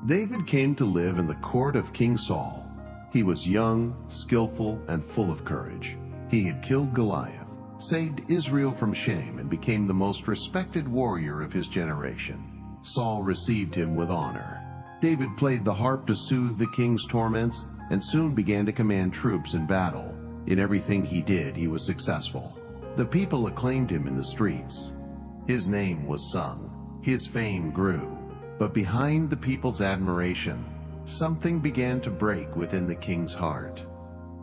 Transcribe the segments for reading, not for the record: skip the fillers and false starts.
David came to live in the court of King Saul. He was young, skillful, and full of courage. He had killed Goliath, saved Israel from shame, and became the most respected warrior of his generation. Saul received him with honor. David played the harp to soothe the king's torments and soon began to command troops in battle. In everything he did, he was successful. The people acclaimed him in the streets. His name was sung. His fame grew. But behind the people's admiration, something began to break within the king's heart.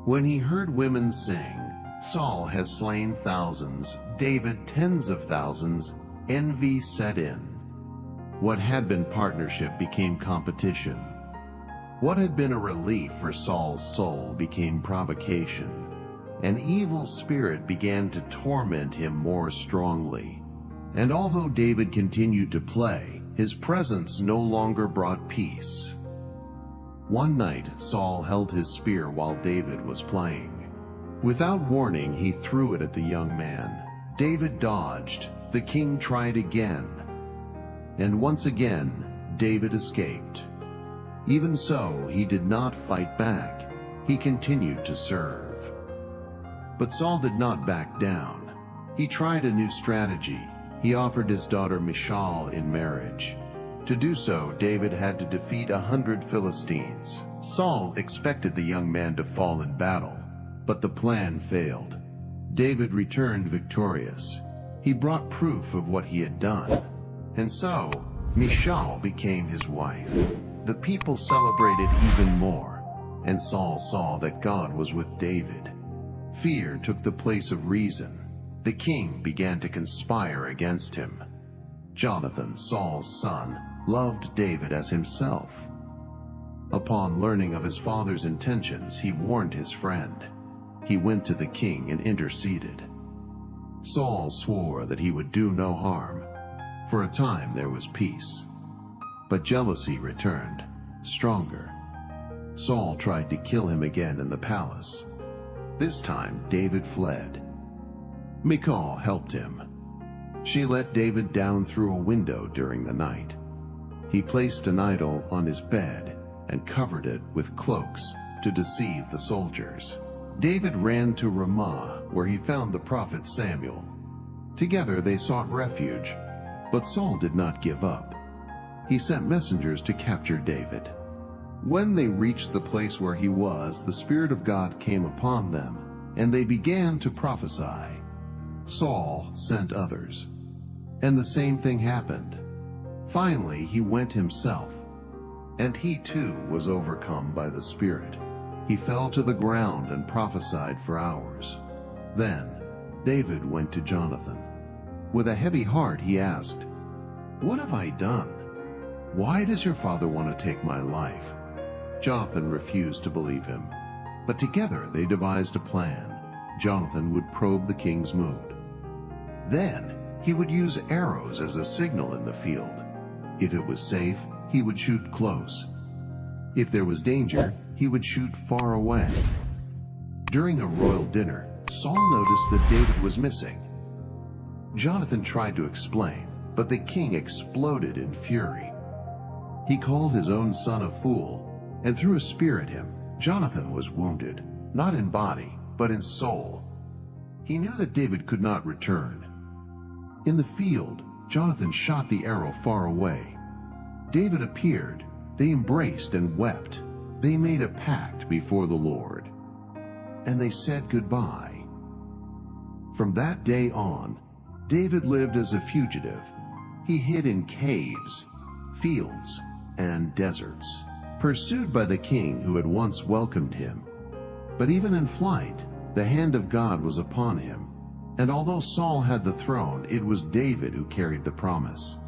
When he heard women sing, "Saul has slain thousands, David tens of thousands," envy set in. What had been partnership became competition. What had been a relief for Saul's soul became provocation. An evil spirit began to torment him more strongly. And although David continued to play, his presence no longer brought peace. One night, Saul held his spear while David was playing. Without warning, he threw it at the young man. David dodged. The king tried again. And once again, David escaped. Even so, he did not fight back. He continued to serve. But Saul did not back down. He tried a new strategy. He offered his daughter Michal in marriage. To do so, David had to defeat 100 Philistines. Saul expected the young man to fall in battle, but the plan failed. David returned victorious. He brought proof of what he had done. And so, Michal became his wife. The people celebrated even more, and Saul saw that God was with David. Fear took the place of reason. The king began to conspire against him. Jonathan, Saul's son, loved David as himself. Upon learning of his father's intentions, he warned his friend. He went to the king and interceded. Saul swore that he would do no harm. For a time there was peace. But jealousy returned, stronger. Saul tried to kill him again in the palace. This time David fled. Michal helped him. She let David down through a window during the night. He placed an idol on his bed and covered it with cloaks to deceive the soldiers. David ran to Ramah, where he found the prophet Samuel. Together they sought refuge, but Saul did not give up. He sent messengers to capture David. When they reached the place where he was, the Spirit of God came upon them, and they began to prophesy. Saul sent others, and the same thing happened. Finally, he went himself, and he too was overcome by the Spirit. He fell to the ground and prophesied for hours. Then David went to Jonathan. With a heavy heart he asked, "What have I done? Why does your father want to take my life?" Jonathan refused to believe him, but together they devised a plan. Jonathan would probe the king's mood. Then he would use arrows as a signal in the field. If it was safe, he would shoot close. If there was danger, he would shoot far away. During a royal dinner, Saul noticed that David was missing. Jonathan tried to explain, but the king exploded in fury. He called his own son a fool and threw a spear at him. Jonathan was wounded, not in body, but in soul. He knew that David could not return. In the field, Jonathan shot the arrow far away. David appeared. They embraced and wept. They made a pact before the Lord, and they said goodbye. From that day on, David lived as a fugitive. He hid in caves, fields, and deserts, pursued by the king who had once welcomed him. But even in flight, the hand of God was upon him. And although Saul had the throne, it was David who carried the promise.